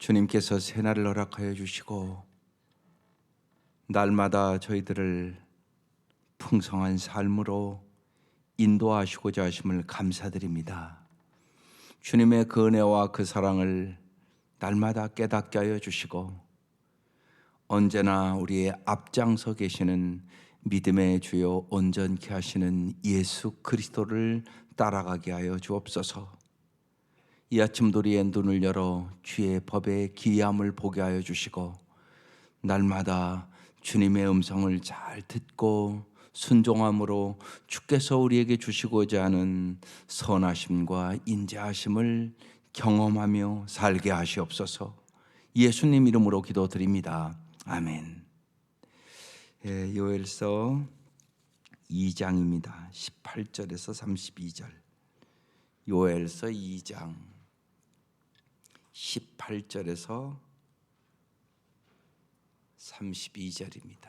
주님께서 새날을 허락하여 주시고 날마다 저희들을 풍성한 삶으로 인도하시고자 하심을 감사드립니다. 주님의 그 은혜와 그 사랑을 날마다 깨닫게 하여 주시고 언제나 우리의 앞장서 계시는 믿음의 주요 온전케 하시는 예수 그리스도를 따라가게 하여 주옵소서. 이 아침도 우리의 눈을 열어 주의 법의 기이함을 보게 하여 주시고 날마다 주님의 음성을 잘 듣고 순종함으로 주께서 우리에게 주시고자 하는 선하심과 인자하심을 경험하며 살게 하시옵소서. 예수님 이름으로 기도드립니다. 아멘. 요엘서 2장입니다. 18절에서 32절. 요엘서 2장 18절에서 32절입니다.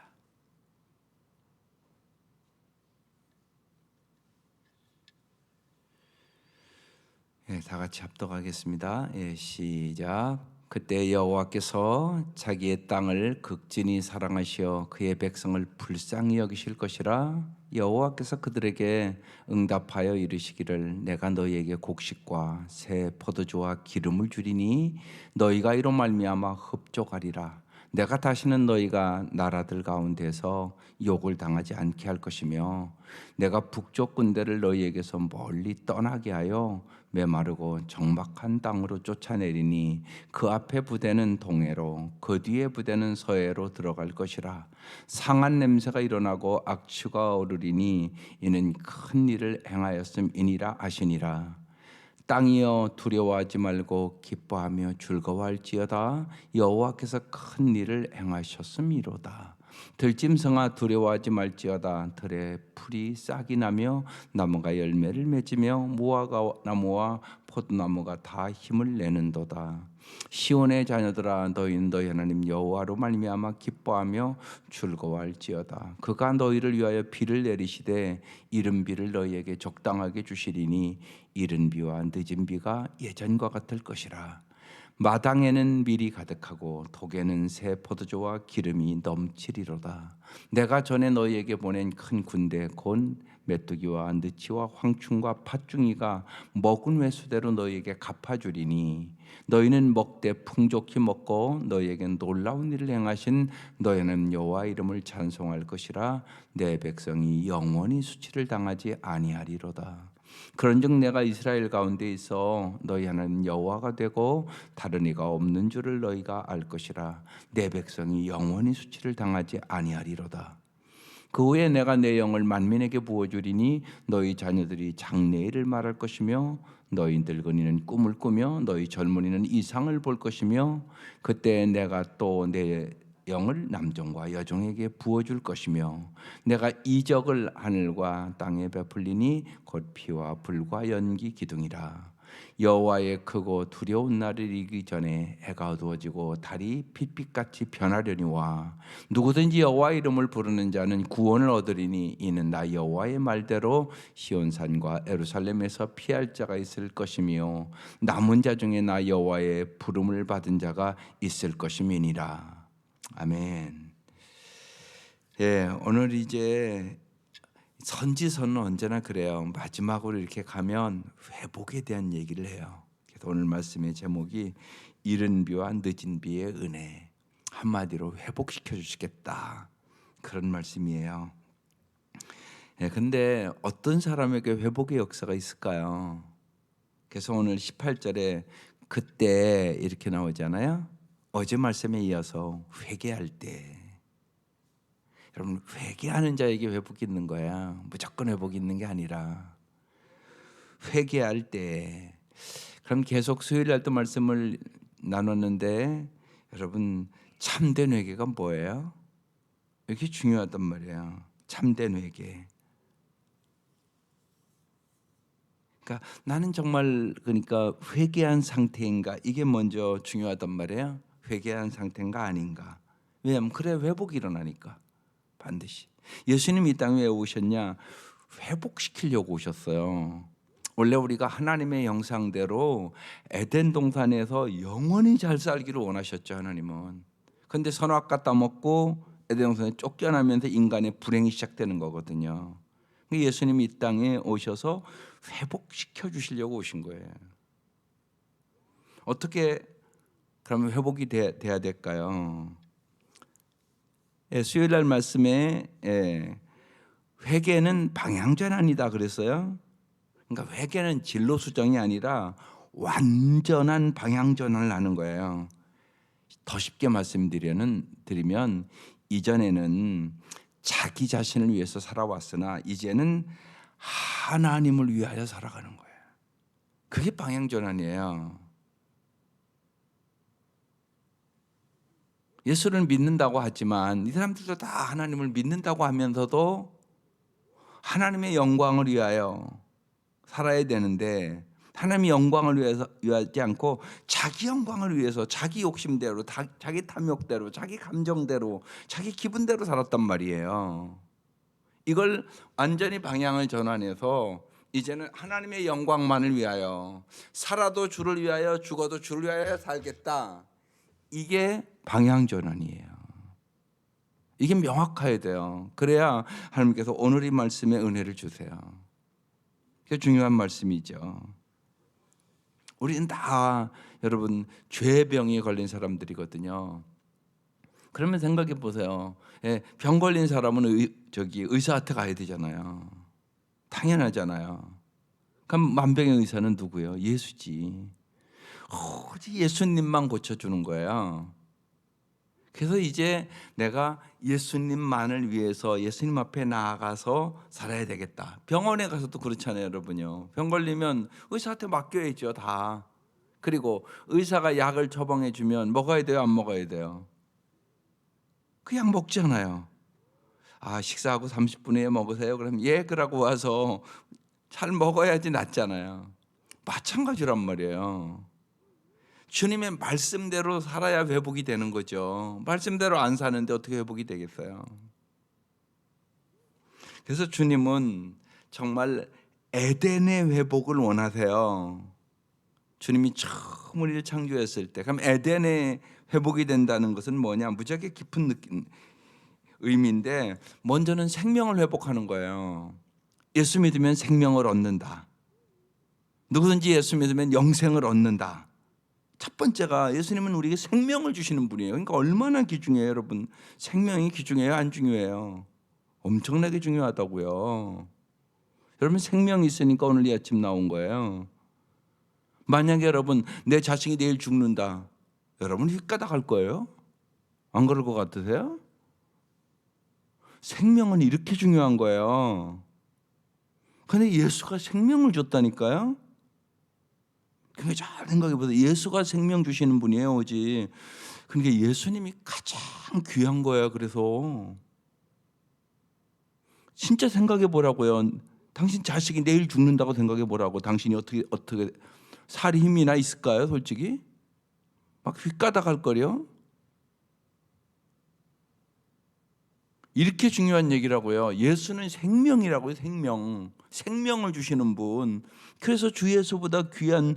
다 같이 합독하겠습니다. 시작. 그때 여호와께서 자기의 땅을 극진히 사랑하시어 그의 백성을 불쌍히 여기실 것이라. 여호와께서 그들에게 응답하여 이르시기를 내가 너희에게 곡식과 새 포도주와 기름을 주리니 너희가 이로 말미암아 흡족하리라. 내가 다시는 너희가 나라들 가운데서 욕을 당하지 않게 할 것이며 내가 북쪽 군대를 너희에게서 멀리 떠나게 하여 메마르고 적막한 땅으로 쫓아내리니 그 앞에 부대는 동해로 그 뒤에 부대는 서해로 들어갈 것이라. 상한 냄새가 일어나고 악취가 오르리니 이는 큰 일을 행하였음이니라 하시니라. 땅이여 두려워하지 말고 기뻐하며 즐거워할지어다. 여호와께서 큰 일을 행하셨음이로다. 들짐승아 두려워하지 말지어다. 들에 풀이 싹이 나며 나무가 열매를 맺으며 무화과 나무와 포도나무가 다 힘을 내는도다. 시온의 자녀들아 너희는 너희 하나님 여호와로 말미암아 기뻐하며 즐거워할지어다. 그가 너희를 위하여 비를 내리시되 이른 비를 너희에게 적당하게 주시리니 이른 비와 늦은 비가 예전과 같을 것이라. 마당에는 밀이 가득하고 독에는 새 포도주와 기름이 넘치리로다. 내가 전에 너희에게 보낸 큰 군대 곧 메뚜기와 느치와 황충과 팥중이가 먹은 회수대로 너희에게 갚아주리니 너희는 먹되 풍족히 먹고 너희에겐 놀라운 일을 행하신 너희는 여호와 이름을 찬송할 것이라. 내 백성이 영원히 수치를 당하지 아니하리로다. 그런즉 내가 이스라엘 가운데 있어 너희 하나님 여호와가 되고 다른 이가 없는 줄을 너희가 알 것이라. 내 백성이 영원히 수치를 당하지 아니하리로다. 그 후에 내가 내 영을 만민에게 부어주리니 너희 자녀들이 장래일을 말할 것이며 너희 늙은이는 꿈을 꾸며 너희 젊은이는 이상을 볼 것이며 그때 내가 또 내 영을 남종과 여종에게 부어줄 것이며 내가 이적을 하늘과 땅에 베풀리니 곧 피와 불과 연기 기둥이라. 여호와의 크고 두려운 날을 이르기 전에 해가 어두워지고 달이 빛빛같이 변하려니와 누구든지 여호와 이름을 부르는 자는 구원을 얻으리니 이는 나 여호와의 말대로 시온산과 예루살렘에서 피할 자가 있을 것이며 남은 자 중에 나 여호와의 부름을 받은 자가 있을 것임이니라. 아멘. 오늘 이제 선지서는 언제나 그래요. 마지막으로 이렇게 가면 회복에 대한 얘기를 해요. 그래서 오늘 말씀의 제목이 이른 비와 늦은 비의 은혜. 한마디로 회복시켜 주시겠다. 그런 말씀이에요. 근데 어떤 사람에게 회복의 역사가 있을까요? 그래서 오늘 18절에 그때 이렇게 나오잖아요. 어제 말씀에 이어서 회개할 때. 여러분 회개하는 자에게 회복이 있는 거야. 무조건 회복이 있는 게 아니라 회개할 때. 그럼 계속 수요일 날 또 말씀을 나눴는데 여러분 참된 회개가 뭐예요? 이렇게 중요하단 말이에요. 참된 회개. 그러니까 나는 정말 그러니까 회개한 상태인가 이게 먼저 중요하단 말이에요. 회개한 상태인가 아닌가. 왜냐하면 그래 회복이 일어나니까. 반드시. 예수님이 이 땅에 왜 오셨냐? 회복시키려고 오셨어요. 원래 우리가 하나님의 형상대로 에덴 동산에서 영원히 잘 살기를 원하셨죠, 하나님은. 그런데 선악 갖다 먹고 에덴 동산에 쫓겨나면서 인간의 불행이 시작되는 거거든요. 예수님이 이 땅에 오셔서 회복시켜 주시려고 오신 거예요. 어떻게 그러면 회복이 돼야 될까요? 수요일 날 말씀에 회개는 방향전환이다 그랬어요. 그러니까 회개는 진로 수정이 아니라 완전한 방향전환을 하는 거예요. 더 쉽게 말씀드리면 이전에는 자기 자신을 위해서 살아왔으나 이제는 하나님을 위하여 살아가는 거예요. 그게 방향전환이에요. 예수를 믿는다고 하지만 이 사람들도 다 하나님을 믿는다고 하면서도 하나님의 영광을 위하여 살아야 되는데 하나님의 영광을 위하지 않고 자기 영광을 위해서 자기 욕심대로 자기 탐욕대로 자기 감정대로 자기 기분대로 살았단 말이에요. 이걸 완전히 방향을 전환해서 이제는 하나님의 영광만을 위하여 살아도 주를 위하여 죽어도 주를 위하여 살겠다. 이게 방향 전환이에요. 이게 명확해야 돼요. 그래야 하나님께서 오늘 이 말씀에 은혜를 주세요. 그게 중요한 말씀이죠. 우리는 다 여러분 죄병에 걸린 사람들이거든요. 그러면 생각해 보세요. 병 걸린 사람은 의사한테 가야 되잖아요. 당연하잖아요. 그럼 만병의 의사는 누구예요? 예수지. 오직 예수님만 고쳐주는 거예요. 그래서 이제 내가 예수님만을 위해서 예수님 앞에 나아가서 살아야 되겠다. 병원에 가서도 그렇잖아요, 여러분요. 병 걸리면 의사한테 맡겨야죠, 다. 그리고 의사가 약을 처방해 주면 먹어야 돼요, 안 먹어야 돼요? 그 약 먹잖아요. 식사하고 30분 후에 먹으세요. 그럼 예, 그러고 와서 잘 먹어야지 낫잖아요. 마찬가지란 말이에요. 주님의 말씀대로 살아야 회복이 되는 거죠. 말씀대로 안 사는데 어떻게 회복이 되겠어요? 그래서 주님은 정말 에덴의 회복을 원하세요. 주님이 처음 우리를 창조했을 때, 그럼 에덴의 회복이 된다는 것은 뭐냐? 무지하게 깊은 의미인데, 먼저는 생명을 회복하는 거예요. 예수 믿으면 생명을 얻는다. 누구든지 예수 믿으면 영생을 얻는다. 첫 번째가 예수님은 우리에게 생명을 주시는 분이에요. 그러니까 얼마나 귀중해요, 여러분. 생명이 귀중해요, 안 중요해요? 엄청나게 중요하다고요. 여러분 생명이 있으니까 오늘 이 아침 나온 거예요. 만약에 여러분 내 자식이 내일 죽는다, 여러분 휘까닥 할 거예요? 안 그럴 것 같으세요? 생명은 이렇게 중요한 거예요. 근데 예수가 생명을 줬다니까요. 그러니까 잘 생각해 보세요. 예수가 생명 주시는 분이에요, 오직. 그러니까 예수님이 가장 귀한 거예요. 그래서 진짜 생각해 보라고요. 당신 자식이 내일 죽는다고 생각해 보라고. 당신이 어떻게 살 힘이나 있을까요, 솔직히? 막 휘까닥 할 거려. 이렇게 중요한 얘기라고요. 예수는 생명이라고요, 생명. 생명을 주시는 분. 그래서 주 예수보다 귀한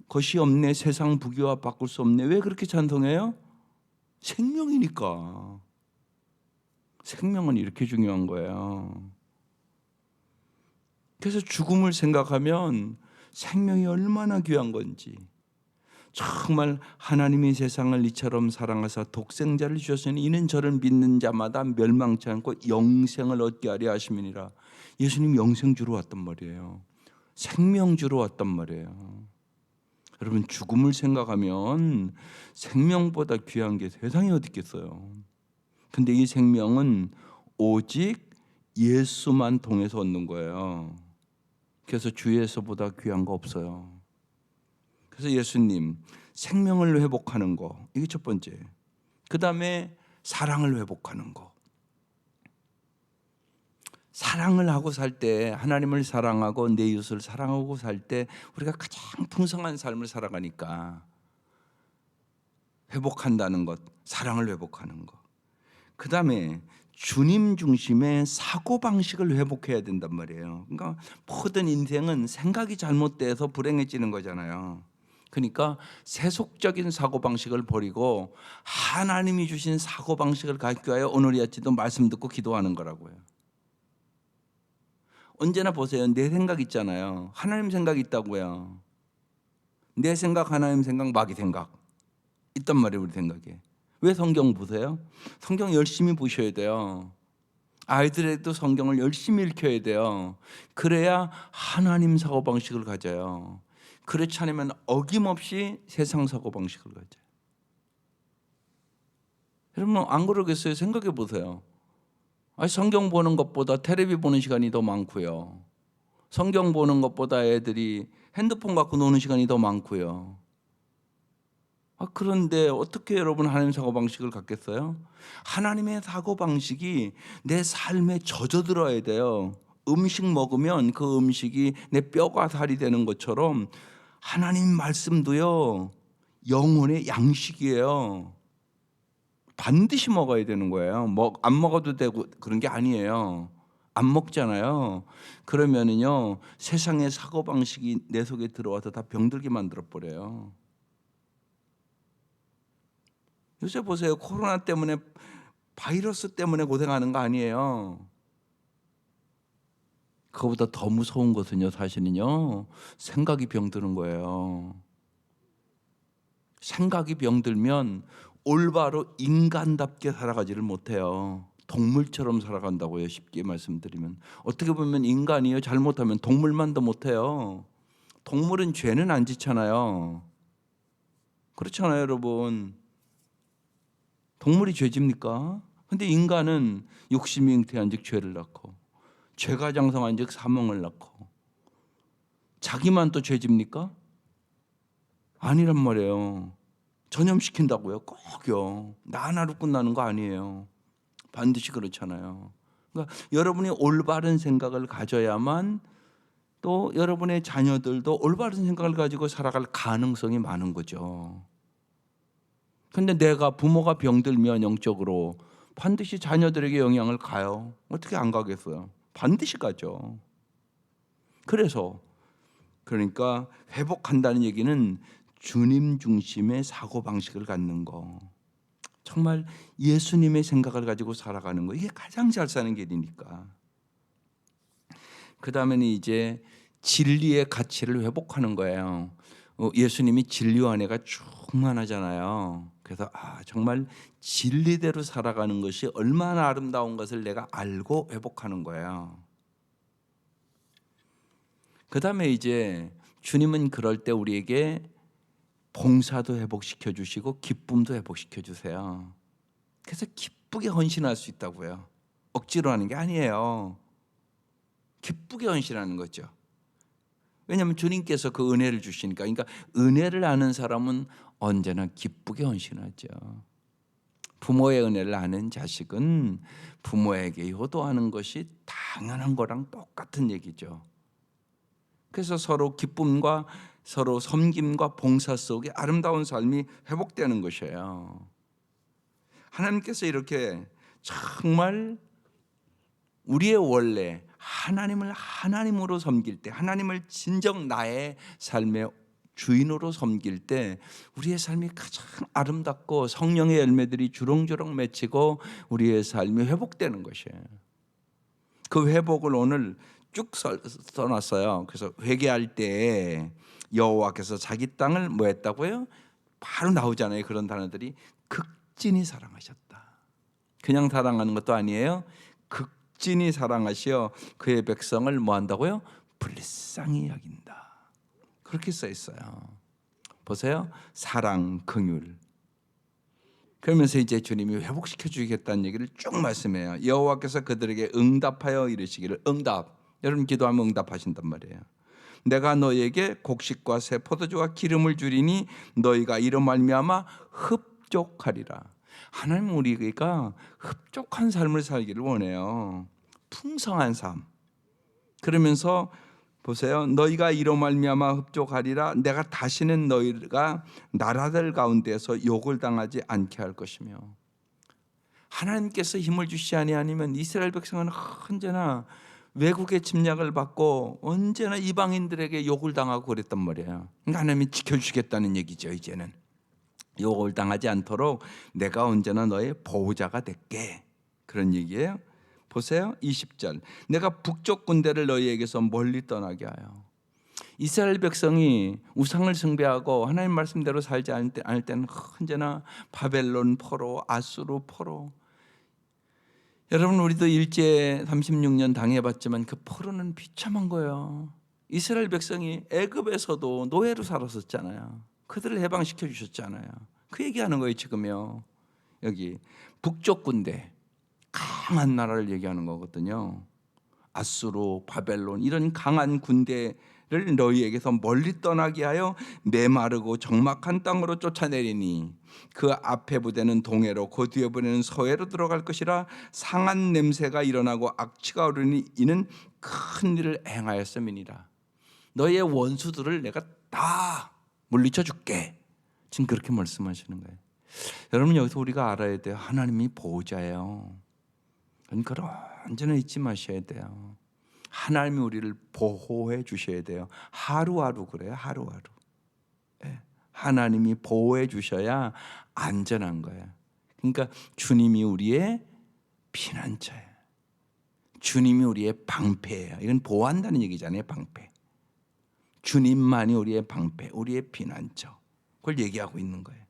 것이 없네. 세상 부귀와 바꿀 수 없네. 왜 그렇게 찬송해요? 생명이니까. 생명은 이렇게 중요한 거예요. 그래서 죽음을 생각하면 생명이 얼마나 귀한 건지, 정말 하나님이 세상을 이처럼 사랑하사 독생자를 주셨으니 이는 저를 믿는 자마다 멸망치 않고 영생을 얻게 하려 하심이니라. 예수님 영생 주러 왔단 말이에요. 생명 주러 왔단 말이에요. 여러분 죽음을 생각하면 생명보다 귀한 게 세상에 어디 있겠어요. 근데 이 생명은 오직 예수만 통해서 얻는 거예요. 그래서 주 예수보다 귀한 거 없어요. 그래서 예수님 생명을 회복하는 거, 이게 첫 번째. 그 다음에 사랑을 회복하는 거. 사랑을 하고 살 때, 하나님을 사랑하고 내 이웃을 사랑하고 살 때 우리가 가장 풍성한 삶을 살아가니까 회복한다는 것, 사랑을 회복하는 것. 그 다음에 주님 중심의 사고방식을 회복해야 된단 말이에요. 그러니까 모든 인생은 생각이 잘못돼서 불행해지는 거잖아요. 그러니까 세속적인 사고방식을 버리고 하나님이 주신 사고방식을 갖기 위하여 오늘이 아침도 말씀 듣고 기도하는 거라고요. 언제나 보세요. 내 생각 있잖아요. 하나님 생각 있다고요. 내 생각, 하나님 생각, 마귀 생각 있단 말이에요. 우리 생각에. 왜 성경 보세요? 성경 열심히 보셔야 돼요. 아이들에도 성경을 열심히 읽혀야 돼요. 그래야 하나님 사고방식을 가져요. 그렇지 않으면 어김없이 세상 사고방식을 가져요. 여러분 안 그러겠어요? 생각해 보세요. 성경 보는 것보다 텔레비 보는 시간이 더 많고요. 성경 보는 것보다 애들이 핸드폰 갖고 노는 시간이 더 많고요. 그런데 어떻게 여러분 하나님 사고방식을 갖겠어요? 하나님의 사고방식이 내 삶에 젖어들어야 돼요. 음식 먹으면 그 음식이 내 뼈가 살이 되는 것처럼 하나님 말씀도요, 영혼의 양식이에요. 반드시 먹어야 되는 거예요. 안 먹어도 되고 그런 게 아니에요. 안 먹잖아요. 그러면은요, 세상의 사고방식이 내 속에 들어와서 다 병들게 만들어 버려요. 요새 보세요. 코로나 때문에, 바이러스 때문에 고생하는 거 아니에요. 그거보다 더 무서운 것은요, 사실은요, 생각이 병드는 거예요. 생각이 병들면 올바로 인간답게 살아가지를 못해요. 동물처럼 살아간다고요. 쉽게 말씀드리면. 어떻게 보면 인간이요, 잘못하면 동물만도 못해요. 동물은 죄는 안 짓잖아요. 그렇잖아요, 여러분. 동물이 죄집니까? 근데 인간은 욕심이 잉태한 즉 죄를 낳고, 죄가 장성한 즉 사망을 낳고, 자기만 또 죄집니까? 아니란 말이에요. 전염시킨다고요? 꼭요. 나 하나로 끝나는 거 아니에요. 반드시 그렇잖아요. 그러니까 여러분이 올바른 생각을 가져야만 또 여러분의 자녀들도 올바른 생각을 가지고 살아갈 가능성이 많은 거죠. 근데 내가 부모가 병들면 영적으로 반드시 자녀들에게 영향을 가요. 어떻게 안 가겠어요? 반드시 가죠. 그러니까 회복한다는 얘기는 주님 중심의 사고방식을 갖는 거. 정말 예수님의 생각을 가지고 살아가는 거. 이게 가장 잘 사는 길이니까. 그 다음에는 이제 진리의 가치를 회복하는 거예요. 예수님이 진리와 은혜가 충만하잖아요. 그래서 정말 진리대로 살아가는 것이 얼마나 아름다운 것을 내가 알고 회복하는 거예요. 그 다음에 이제 주님은 그럴 때 우리에게 봉사도 회복시켜 주시고 기쁨도 회복시켜 주세요. 그래서 기쁘게 헌신할 수 있다고요. 억지로 하는 게 아니에요. 기쁘게 헌신하는 거죠. 왜냐하면 주님께서 그 은혜를 주시니까. 그러니까 은혜를 아는 사람은 언제나 기쁘게 헌신하죠. 부모의 은혜를 아는 자식은 부모에게 효도하는 것이 당연한 거랑 똑같은 얘기죠. 그래서 서로 기쁨과 서로 섬김과 봉사 속에 아름다운 삶이 회복되는 것이에요. 하나님께서 이렇게 정말 우리의 원래 하나님을 하나님으로 섬길 때, 하나님을 진정 나의 삶의 주인으로 섬길 때 우리의 삶이 가장 아름답고 성령의 열매들이 주렁주렁 맺히고 우리의 삶이 회복되는 것이에요. 그 회복을 오늘 쭉 써놨어요. 그래서 회개할 때 여호와께서 자기 땅을 뭐 했다고요? 바로 나오잖아요. 그런 단어들이. 극진히 사랑하셨다. 그냥 사랑하는 것도 아니에요. 극진히 사랑하시어 그의 백성을 뭐 한다고요? 불쌍히 여긴다. 그렇게 써 있어요. 보세요. 사랑, 긍휼. 그러면서 이제 주님이 회복시켜 주겠다는 얘기를 쭉 말씀해요. 여호와께서 그들에게 응답하여 이르시기를. 응답. 여러분 기도하면 응답하신단 말이에요. 내가 너에게 곡식과 새 포도주와 기름을 주리니 너희가 이로 말미암아 흡족하리라. 하나님 우리가 흡족한 삶을 살기를 원해요. 풍성한 삶. 그러면서 보세요. 너희가 이로 말미암아 흡족하리라. 내가 다시는 너희가 나라들 가운데서 욕을 당하지 않게 할 것이며. 하나님께서 힘을 주시지 아니하면 이스라엘 백성은 언제나 외국의 침략을 받고 언제나 이방인들에게 욕을 당하고 그랬단 말이에요. 그러니까 하나님이 지켜주시겠다는 얘기죠. 이제는 욕을 당하지 않도록 내가 언제나 너의 보호자가 될게, 그런 얘기예요. 보세요. 20절, 내가 북쪽 군대를 너희에게서 멀리 떠나게 하여. 이스라엘 백성이 우상을 숭배하고 하나님 말씀대로 살지 않을 때는 언제나 바벨론 포로, 아수르 포로. 여러분, 우리도 일제 36년 당해봤지만 그 포로는 비참한 거예요. 이스라엘 백성이 애굽에서도 노예로 살았었잖아요. 그들을 해방시켜 주셨잖아요. 그 얘기하는 거예요 지금요. 여기 북쪽 군대, 강한 나라를 얘기하는 거거든요. 아수르, 바벨론, 이런 강한 군대를 너희에게서 멀리 떠나게 하여 메마르고 적막한 땅으로 쫓아내리니 그 앞에 부대는 동해로, 그 뒤에 부대는 서해로 들어갈 것이라. 상한 냄새가 일어나고 악취가 오르니 이는 큰 일을 행하였음이니라. 너희의 원수들을 내가 다 물리쳐 줄게. 지금 그렇게 말씀하시는 거예요. 여러분, 여기서 우리가 알아야 돼요. 하나님이 보호자예요. 그걸 언제나 잊지 마셔야 돼요. 하나님이 우리를 보호해 주셔야 돼요. 하루하루 그래요. 하루하루. 하나님이 보호해 주셔야 안전한 거예요. 그러니까 주님이 우리의 피난처예요. 주님이 우리의 방패예요. 이건 보호한다는 얘기잖아요. 방패. 주님만이 우리의 방패, 우리의 피난처. 그걸 얘기하고 있는 거예요.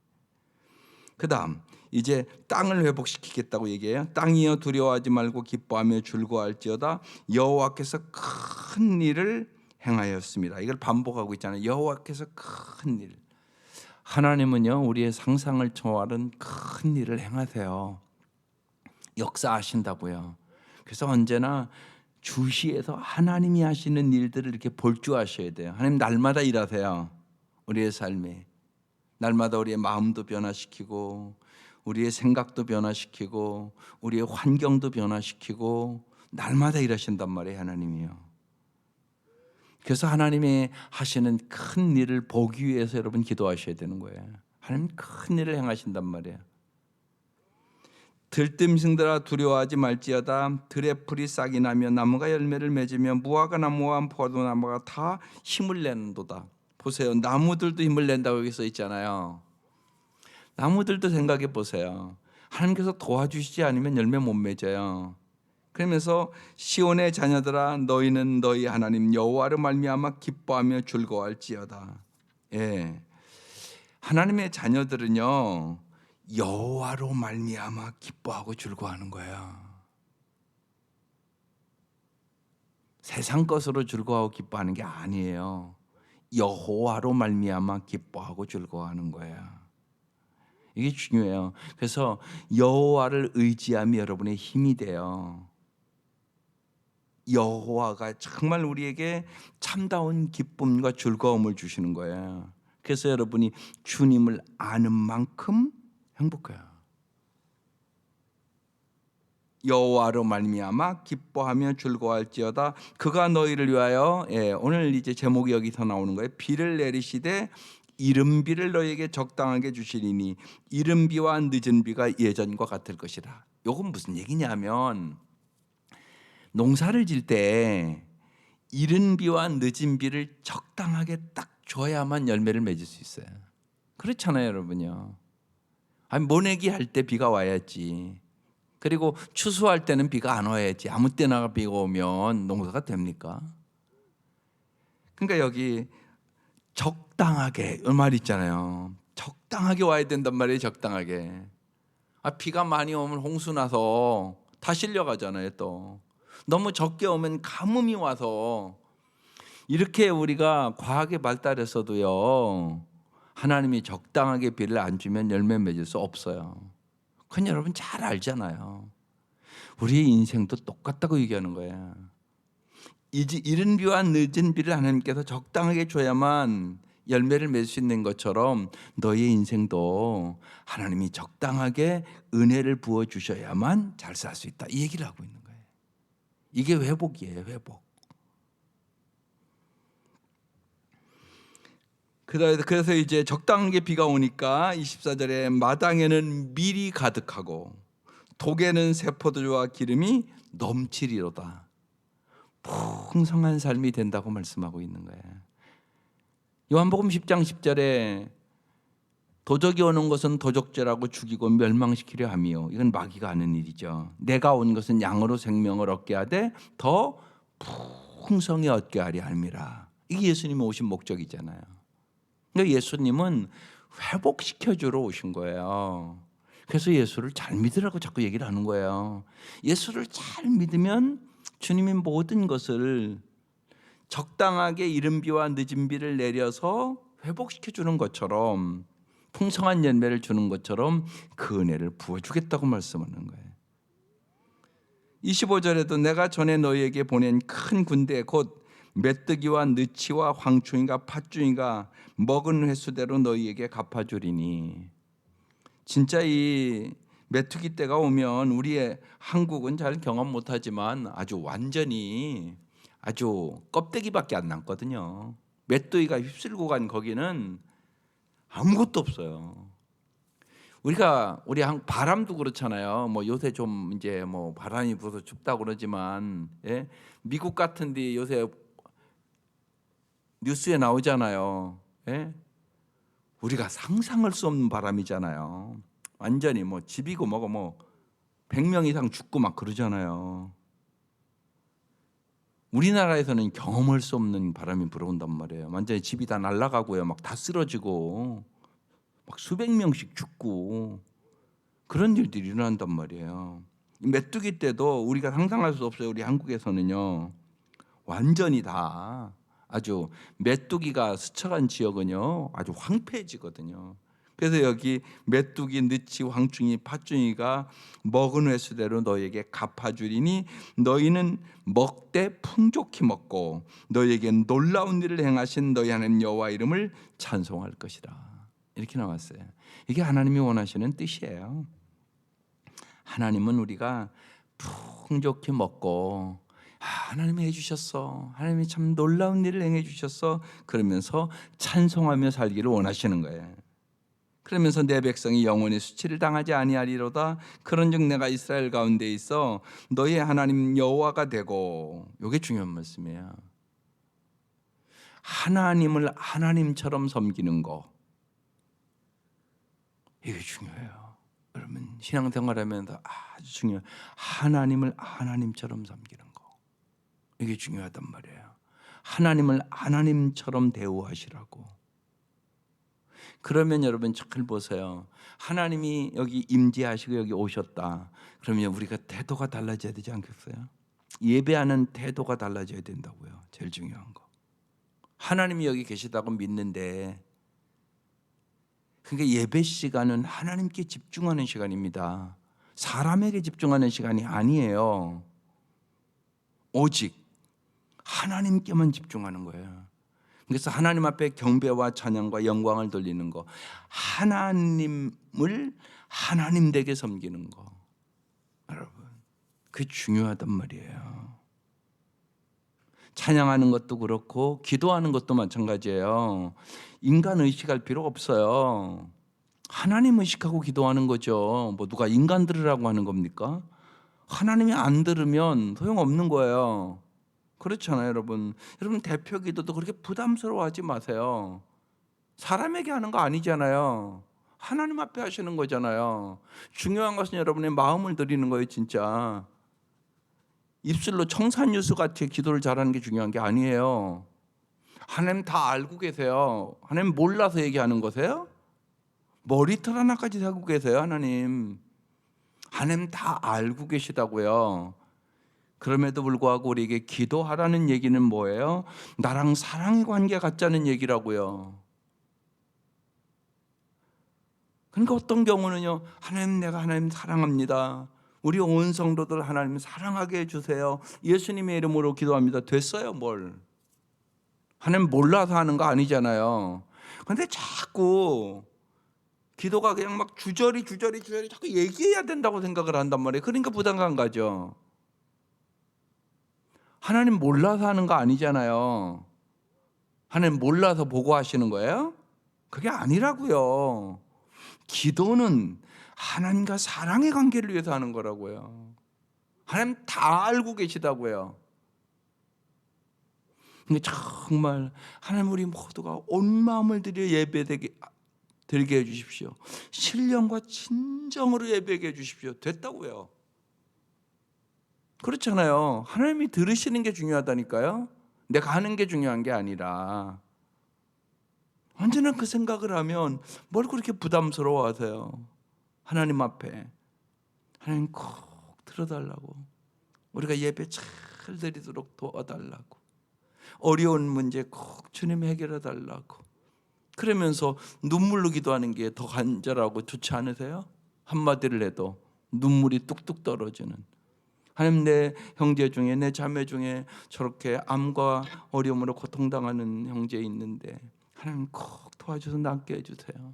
그 다음 이제 땅을 회복시키겠다고 얘기해요. 땅이여 두려워하지 말고 기뻐하며 즐거워할지어다. 여호와께서 큰 일을 행하였습니다. 이걸 반복하고 있잖아요. 여호와께서 큰 일. 하나님은요, 우리의 상상을 초월한 큰 일을 행하세요. 역사하신다고요. 그래서 언제나 주시에서 하나님이 하시는 일들을 이렇게 볼 줄 아셔야 돼요. 하나님 날마다 일하세요. 우리의 삶에 날마다 우리의 마음도 변화시키고 우리의 생각도 변화시키고 우리의 환경도 변화시키고 날마다 일하신단 말이에요. 하나님이요. 그래서 하나님의 하시는 큰 일을 보기 위해서 여러분 기도하셔야 되는 거예요. 하나님 큰 일을 행하신단 말이에요. 들짐승들아 두려워하지 말지어다. 들의 풀이 싹이 나며 나무가 열매를 맺으며 무화과 나무와 포도나무가 다 힘을 내는도다. 보세요. 나무들도 힘을 낸다고 여기 써 있잖아요. 나무들도 생각해 보세요. 하나님께서 도와주시지 않으면 열매 못 맺어요. 그러면서 시온의 자녀들아 너희는 너희 하나님 여호와로 말미암아 기뻐하며 즐거워할지어다. 예, 하나님의 자녀들은요 여호와로 말미암아 기뻐하고 즐거워하는 거예요. 세상 것으로 즐거워하고 기뻐하는 게 아니에요. 여호와로 말미암아 기뻐하고 즐거워하는 거예요. 이게 중요해요. 그래서 여호와를 의지함이 여러분의 힘이 돼요. 여호와가 정말 우리에게 참다운 기쁨과 즐거움을 주시는 거예요. 그래서 여러분이 주님을 아는 만큼 행복해요. 여호와로 말미암아 기뻐하며 즐거워할지어다. 그가 너희를 위하여, 오늘 이제 제목이 여기서 나오는 거예요. 비를 내리시되 이른비를 너희에게 적당하게 주시리니 이른비와 늦은비가 예전과 같을 것이라. 이건 무슨 얘기냐면 농사를 질 때 이른비와 늦은비를 적당하게 딱 줘야만 열매를 맺을 수 있어요. 그렇잖아요, 여러분요. 아니, 모내기 할 때 비가 와야지. 그리고 추수할 때는 비가 안 와야지. 아무 때나 비가 오면 농사가 됩니까? 그러니까 여기 적당하게 말 있잖아요. 적당하게 와야 된단 말이에요. 적당하게. 비가 많이 오면 홍수 나서 다 실려가잖아요. 또 너무 적게 오면 가뭄이 와서. 이렇게 우리가 과학에 발달해서도요 하나님이 적당하게 비를 안 주면 열매 맺을 수 없어요. 그건 여러분 잘 알잖아요. 우리의 인생도 똑같다고 얘기하는 거예요. 이른 비와 늦은 비를 하나님께서 적당하게 줘야만 열매를 맺을 수 있는 것처럼 너의 인생도 하나님이 적당하게 은혜를 부어주셔야만 잘 살 수 있다. 이 얘기를 하고 있는 거예요. 이게 회복이에요. 회복. 그래서 이제 적당하게 비가 오니까 24절에 마당에는 밀이 가득하고 독에는 새 포도주와 기름이 넘치리로다. 풍성한 삶이 된다고 말씀하고 있는 거예요. 요한복음 10장 10절에 도적이 오는 것은 도적질하고 죽이고 멸망시키려 함이요. 이건 마귀가 하는 일이죠. 내가 온 것은 양으로 생명을 얻게 하되 더 풍성히 얻게 하려 함이라. 이게 예수님이 오신 목적이잖아요. 그러니까 예수님은 회복시켜주러 오신 거예요. 그래서 예수를 잘 믿으라고 자꾸 얘기를 하는 거예요. 예수를 잘 믿으면 주님이 모든 것을 적당하게 이른 비와 늦은 비를 내려서 회복시켜주는 것처럼, 풍성한 열매를 주는 것처럼 그 은혜를 부어주겠다고 말씀하는 거예요. 25절에도 내가 전에 너희에게 보낸 큰 군대 곧 메뚜기와 느치와 황충이가 팥중이가 먹은 횟수대로 너희에게 갚아주리니. 진짜 이 메뚜기 때가 오면 우리의 한국은 잘 경험 못하지만 아주 완전히 아주 껍데기밖에 안 남거든요. 메뚜기가 휩쓸고 간 거기는 아무것도 없어요. 우리 바람도 그렇잖아요. 뭐 요새 좀 이제 뭐 바람이 불어서 춥다고 그러지만, 예? 미국 같은데 요새 뉴스에 나오잖아요. 예? 우리가 상상할 수 없는 바람이잖아요. 완전히 뭐 집이고 뭐고 뭐 100명 이상 죽고 막 그러잖아요. 우리나라에서는 경험할 수 없는 바람이 불어온단 말이에요. 완전히 집이 다 날아가고요. 막 다 쓰러지고 막 수백 명씩 죽고 그런 일들이 일어난단 말이에요. 메뚜기 때도 우리가 상상할 수 없어요. 우리 한국에서는요. 완전히 다 아주 메뚜기가 스쳐간 지역은요. 아주 황폐해지거든요. 그래서 여기 메뚜기, 느치, 황충이, 팥중이가 먹은 횟수대로 너희에게 갚아주리니 너희는 먹되 풍족히 먹고 너희에게 놀라운 일을 행하신 너희 하나님 여호와 이름을 찬송할 것이라. 이렇게 나왔어요. 이게 하나님이 원하시는 뜻이에요. 하나님은 우리가 풍족히 먹고 하나님이 해주셨어, 하나님이 참 놀라운 일을 행해 주셨어, 그러면서 찬송하며 살기를 원하시는 거예요. 그러면서 내 백성이 영원히 수치를 당하지 아니하리로다. 그런즉 내가 이스라엘 가운데 있어 너희 하나님 여호와가 되고. 이게 중요한 말씀이에요. 하나님을 하나님처럼 섬기는 거, 이게 중요해요. 여러분 신앙생활하면서 아주 중요해요. 하나님을 하나님처럼 섬기는 거, 이게 중요하단 말이에요. 하나님을 하나님처럼 대우하시라고. 그러면 여러분 잘 보세요. 하나님이 여기 임재하시고 여기 오셨다. 그러면 우리가 태도가 달라져야 되지 않겠어요? 예배하는 태도가 달라져야 된다고요. 제일 중요한 거. 하나님이 여기 계시다고 믿는데, 그러니까 예배 시간은 하나님께 집중하는 시간입니다. 사람에게 집중하는 시간이 아니에요. 오직 하나님께만 집중하는 거예요. 그래서 하나님 앞에 경배와 찬양과 영광을 돌리는 거, 하나님을 하나님 되게 섬기는 거, 여러분 그게 중요하단 말이에요. 찬양하는 것도 그렇고 기도하는 것도 마찬가지예요. 인간 의식할 필요가 없어요. 하나님 의식하고 기도하는 거죠. 뭐 누가 인간 들으라고 하는 겁니까? 하나님이 안 들으면 소용없는 거예요. 그렇잖아요, 여러분. 여러분 대표 기도도 그렇게 부담스러워하지 마세요. 사람에게 하는 거 아니잖아요. 하나님 앞에 하시는 거잖아요. 중요한 것은 여러분의 마음을 드리는 거예요, 진짜. 입술로 청산유수 같이 기도를 잘하는 게 중요한 게 아니에요. 하나님 다 알고 계세요. 하나님 몰라서 얘기하는 거세요? 머리털 하나까지 하고 계세요, 하나님. 하나님 다 알고 계시다고요. 그럼에도 불구하고 우리에게 기도하라는 얘기는 뭐예요? 나랑 사랑의 관계 갖자는 얘기라고요. 그러니까 어떤 경우는요, 하나님 내가 하나님 사랑합니다. 우리 온 성도들 하나님 사랑하게 해주세요. 예수님의 이름으로 기도합니다. 됐어요, 뭘. 하나님 몰라서 하는 거 아니잖아요. 그런데 자꾸 기도가 그냥 막 주저리 자꾸 얘기해야 된다고 생각을 한단 말이에요. 그러니까 부담감 가죠. 하나님 몰라서 하는 거 아니잖아요. 하나님 몰라서 보고 하시는 거예요? 그게 아니라고요. 기도는 하나님과 사랑의 관계를 위해서 하는 거라고요. 하나님 다 알고 계시다고요. 근데 정말 하나님 우리 모두가 온 마음을 들여 드리게 해주십시오. 신령과 진정으로 예배하게 해주십시오. 됐다고요. 그렇잖아요. 하나님이 들으시는 게 중요하다니까요. 내가 하는 게 중요한 게 아니라. 언제나 그 생각을 하면 뭘 그렇게 부담스러워하세요. 하나님 앞에 하나님 꼭 들어달라고, 우리가 예배 잘 드리도록 도와달라고, 어려운 문제 꼭 주님 해결해 달라고, 그러면서 눈물로 기도하는 게 더 간절하고 좋지 않으세요? 한마디를 해도 눈물이 뚝뚝 떨어지는, 하나님 내 형제 중에 내 자매 중에 저렇게 암과 어려움으로 고통당하는 형제 있는데 하나님 꼭 도와줘서 낫게 해주세요.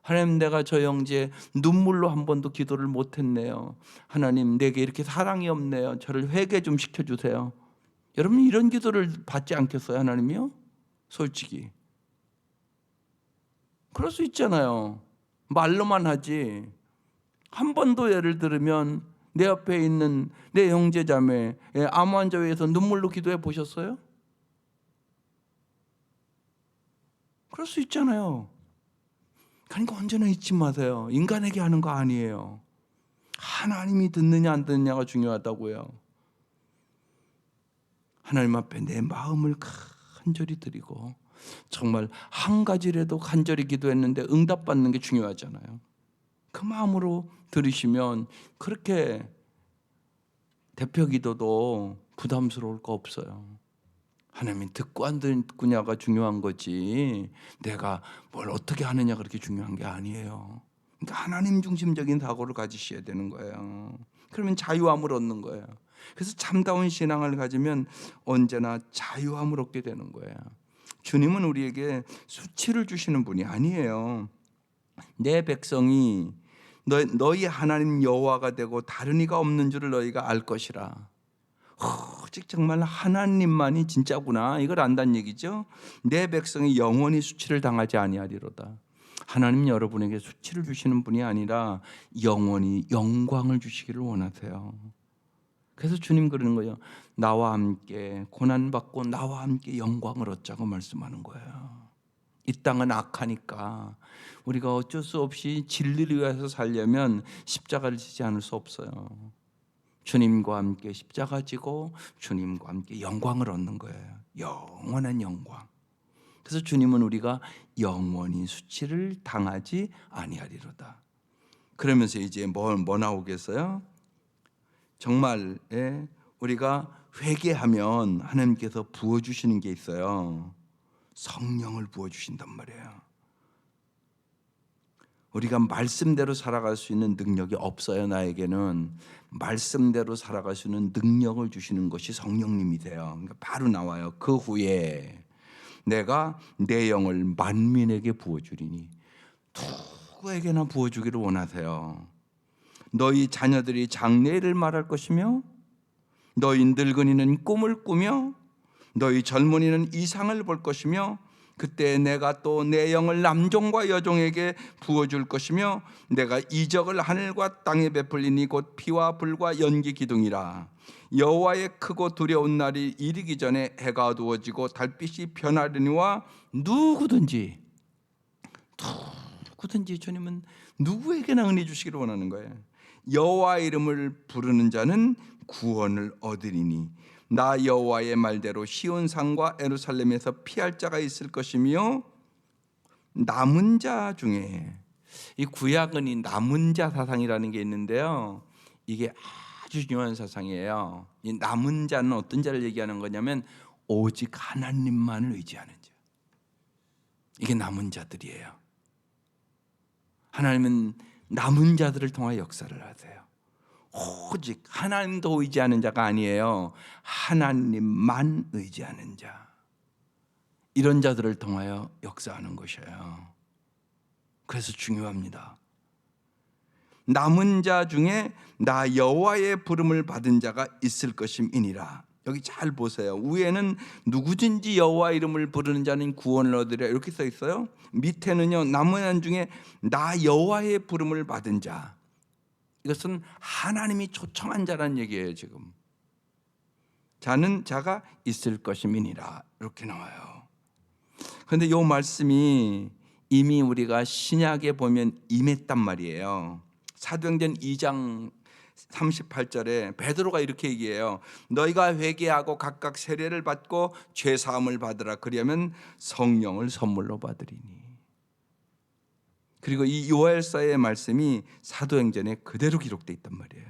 하나님 내가 저 형제 눈물로 한 번도 기도를 못했네요. 하나님 내게 이렇게 사랑이 없네요. 저를 회개 좀 시켜주세요. 여러분 이런 기도를 받지 않겠어요? 하나님이요? 솔직히 그럴 수 있잖아요. 말로만 하지 한 번도 예를 들으면 내 앞에 있는 내 형제 자매 암 환자에 의해서 눈물로 기도해 보셨어요? 그럴 수 있잖아요. 그러니까 언제나 잊지 마세요. 인간에게 하는 거 아니에요. 하나님이 듣느냐 안 듣느냐가 중요하다고요. 하나님 앞에 내 마음을 간절히 드리고, 정말 한 가지라도 간절히 기도했는데 응답받는 게 중요하잖아요. 그 마음으로 들으시면 그렇게 대표 기도도 부담스러울 거 없어요. 하나님이 듣고 안 듣느냐가 중요한 거지 내가 뭘 어떻게 하느냐 그렇게 중요한 게 아니에요. 그러니까 하나님 중심적인 사고를 가지셔야 되는 거예요. 그러면 자유함을 얻는 거예요. 그래서 참다운 신앙을 가지면 언제나 자유함을 얻게 되는 거예요. 주님은 우리에게 수치를 주시는 분이 아니에요. 내 백성이 너희 하나님 여호와가 되고 다른 이가 없는 줄을 너희가 알 것이라. 오직 정말 하나님만이 진짜구나 이걸 안다는 얘기죠. 내 백성이 영원히 수치를 당하지 아니하리로다. 하나님 여러분에게 수치를 주시는 분이 아니라 영원히 영광을 주시기를 원하세요. 그래서 주님 그러는 거예요. 나와 함께 고난받고 나와 함께 영광을 얻자고 말씀하는 거예요. 이 땅은 악하니까 우리가 어쩔 수 없이 진리를 위해서 살려면 십자가를 지지 않을 수 없어요. 주님과 함께 십자가 지고 주님과 함께 영광을 얻는 거예요. 영원한 영광. 그래서 주님은 우리가 영원히 수치를 당하지 아니하리로다. 그러면서 이제 뭐 나오겠어요? 정말 우리가 회개하면 하나님께서 부어주시는 게 있어요. 성령을 부어주신단 말이에요. 우리가 말씀대로 살아갈 수 있는 능력이 없어요. 나에게는 말씀대로 살아갈 수 있는 능력을 주시는 것이 성령님이세요. 그러니까 바로 나와요. 그 후에 내가 내 영을 만민에게 부어주리니. 누구에게나 부어주기를 원하세요. 너희 자녀들이 장래를 말할 것이며 너희 늙은이는 꿈을 꾸며 너희 젊은이는 이상을 볼 것이며 그때 내가 또 내 영을 남종과 여종에게 부어줄 것이며 내가 이적을 하늘과 땅에 베풀리니 곧 피와 불과 연기 기둥이라. 여호와의 크고 두려운 날이 이르기 전에 해가 어두워지고 달빛이 변하려니와 누구든지 주님은 누구에게나 은혜 주시기를 원하는 거예요. 여호와 이름을 부르는 자는 구원을 얻으리니 나 여호와의 말대로 시온산과 예루살렘에서 피할 자가 있을 것이며 남은 자 중에, 이 구약은 이 남은 자 사상이라는 게 있는데요. 이게 아주 중요한 사상이에요. 이 남은 자는 어떤 자를 얘기하는 거냐면 오직 하나님만을 의지하는 자. 이게 남은 자들이에요. 하나님은 남은 자들을 통해 역사를 하세요. 오직 하나님도 의지하는 자가 아니에요. 하나님만 의지하는 자. 이런 자들을 통하여 역사하는 것이에요. 그래서 중요합니다. 남은 자 중에 나 여호와의 부름을 받은 자가 있을 것임이니라. 여기 잘 보세요. 위에는 누구든지 여호와 이름을 부르는 자는 구원을 얻으리라 이렇게 써 있어요. 밑에는요, 남은 중에 나 여호와의 부름을 받은 자. 이것은 하나님이 초청한 자란 얘기예요. 지금 자는 자가 있을 것임이니라 이렇게 나와요. 그런데 이 말씀이 이미 우리가 신약에 보면 임했단 말이에요. 사도행전 2장 38절에 베드로가 이렇게 얘기해요. 너희가 회개하고 각각 세례를 받고 죄 사함을 받으라. 그러면 성령을 선물로 받으리니. 그리고 이 요엘서의 말씀이 사도행전에 그대로 기록되어 있단 말이에요.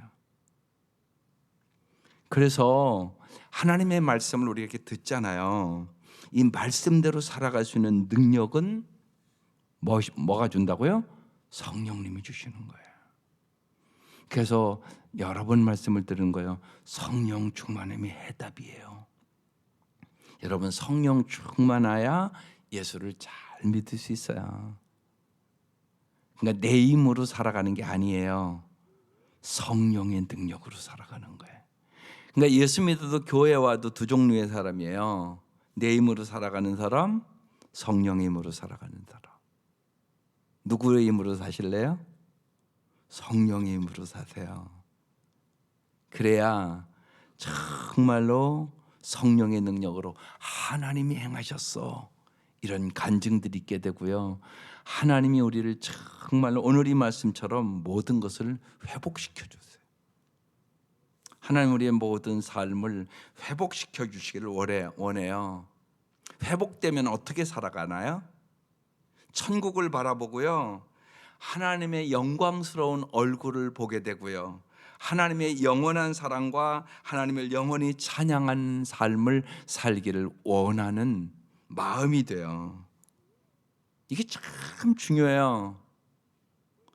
그래서 하나님의 말씀을 우리가 이렇게 듣잖아요. 이 말씀대로 살아갈 수 있는 능력은 뭐가 준다고요? 성령님이 주시는 거예요. 그래서 여러 번 말씀을 들은 거예요. 성령 충만함이 해답이에요. 여러분, 성령 충만해야 예수를 잘 믿을 수 있어요. 그러니까 내 힘으로 살아가는 게 아니에요. 성령의 능력으로 살아가는 거예요. 그러니까 예수 믿어도 교회 와도 두 종류의 사람이에요. 내 힘으로 살아가는 사람, 성령의 힘으로 살아가는 사람. 누구의 힘으로 사실래요? 성령의 힘으로 사세요. 그래야 정말로 성령의 능력으로 하나님이 행하셨어 이런 간증들이 있게 되고요. 하나님이 우리를 정말로 오늘 이 말씀처럼 모든 것을 회복시켜 주세요. 하나님 우리의 모든 삶을 회복시켜 주시기를 원해요. 회복되면 어떻게 살아가나요? 천국을 바라보고요, 하나님의 영광스러운 얼굴을 보게 되고요, 하나님의 영원한 사랑과 하나님을 영원히 찬양한 삶을 살기를 원하는 마음이 돼요. 이게 참 중요해요.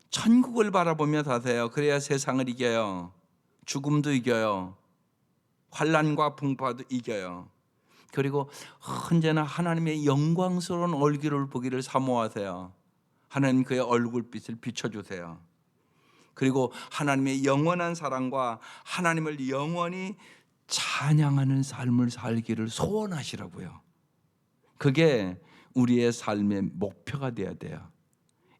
천국을 바라보며 사세요. 그래야 세상을 이겨요. 죽음도 이겨요. 환난과 풍파도 이겨요. 그리고 언제나 하나님의 영광스러운 얼굴을 보기를 사모하세요. 하나님 그의 얼굴빛을 비춰주세요. 그리고 하나님의 영원한 사랑과 하나님을 영원히 찬양하는 삶을 살기를 소원하시라고요. 그게 우리의 삶의 목표가 되어야 돼요.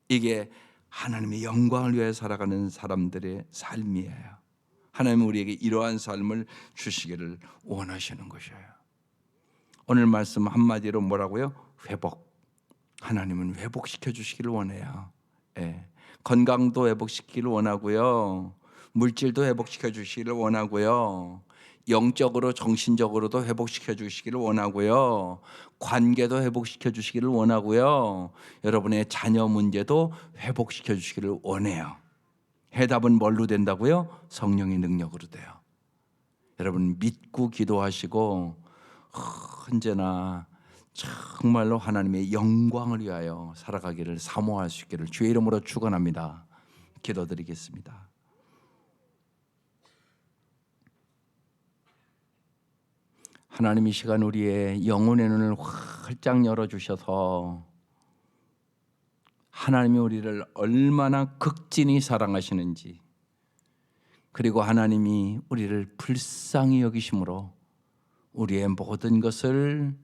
이게 하나님의 영광을 위해 살아가는 사람들의 삶이에요. 하나님은 우리에게 이러한 삶을 주시기를 원하시는 것이에요. 오늘 말씀 한마디로 뭐라고요? 회복. 하나님은 회복시켜 주시기를 원해요. 건강도 회복시키기를 원하고요, 물질도 회복시켜 주시기를 원하고요, 영적으로 정신적으로도 회복시켜 주시기를 원하고요, 관계도 회복시켜 주시기를 원하고요, 여러분의 자녀 문제도 회복시켜 주시기를 원해요. 해답은 뭘로 된다고요? 성령의 능력으로 돼요. 여러분 믿고 기도하시고 언제나 정말로 하나님의 영광을 위하여 살아가기를 사모할 수 있기를 주의 이름으로 축원합니다. 기도드리겠습니다. 하나님, 이 시간 우리의 영혼의 눈을 활짝 열어주셔서 하나님이 우리를 얼마나 극진히 사랑하시는지, 그리고 하나님이 우리를 불쌍히 여기심으로 우리의 모든 것을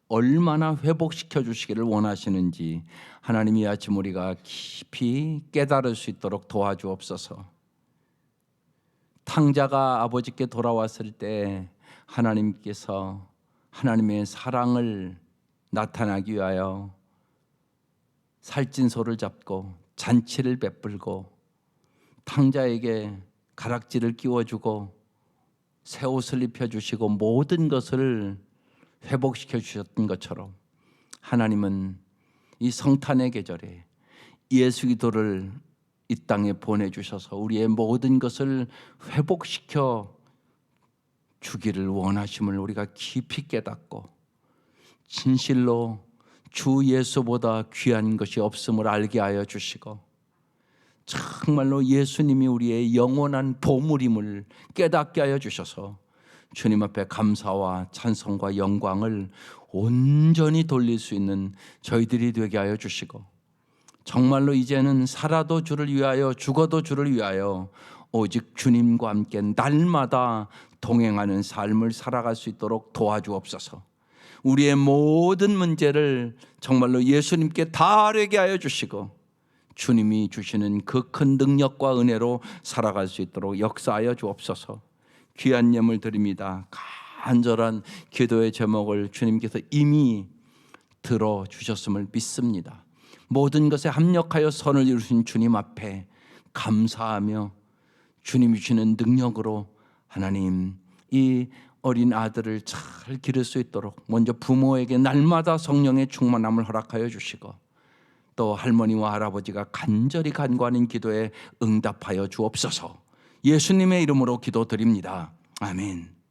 얼마나 회복시켜 주시기를 원하시는지 하나님이 아침 우리가 깊이 깨달을 수 있도록 도와주옵소서. 탕자가 아버지께 돌아왔을 때 하나님께서 하나님의 사랑을 나타나기 위하여 살찐소를 잡고 잔치를 베풀고 탕자에게 가락지를 끼워주고 새 옷을 입혀주시고 모든 것을 회복시켜 주셨던 것처럼 하나님은 이 성탄의 계절에 예수 그리스도를 이 땅에 보내주셔서 우리의 모든 것을 회복시켜 주기를 원하심을 우리가 깊이 깨닫고 진실로 주 예수보다 귀한 것이 없음을 알게 하여 주시고 정말로 예수님이 우리의 영원한 보물임을 깨닫게 하여 주셔서 주님 앞에 감사와 찬송과 영광을 온전히 돌릴 수 있는 저희들이 되게 하여 주시고 정말로 이제는 살아도 주를 위하여 죽어도 주를 위하여 오직 주님과 함께 날마다 동행하는 삶을 살아갈 수 있도록 도와주옵소서. 우리의 모든 문제를 정말로 예수님께 다 아뢰게 하여 주시고 주님이 주시는 그 큰 능력과 은혜로 살아갈 수 있도록 역사하여 주옵소서. 귀한 예물 드립니다. 간절한 기도의 제목을 주님께서 이미 들어주셨음을 믿습니다. 모든 것에 합력하여 선을 이루신 주님 앞에 감사하며 주님이 주시는 능력으로 하나님 이 어린 아들을 잘 기를 수 있도록 먼저 부모에게 날마다 성령의 충만함을 허락하여 주시고 또 할머니와 할아버지가 간절히 간구하는 기도에 응답하여 주옵소서. 예수님의 이름으로 기도드립니다. 아멘.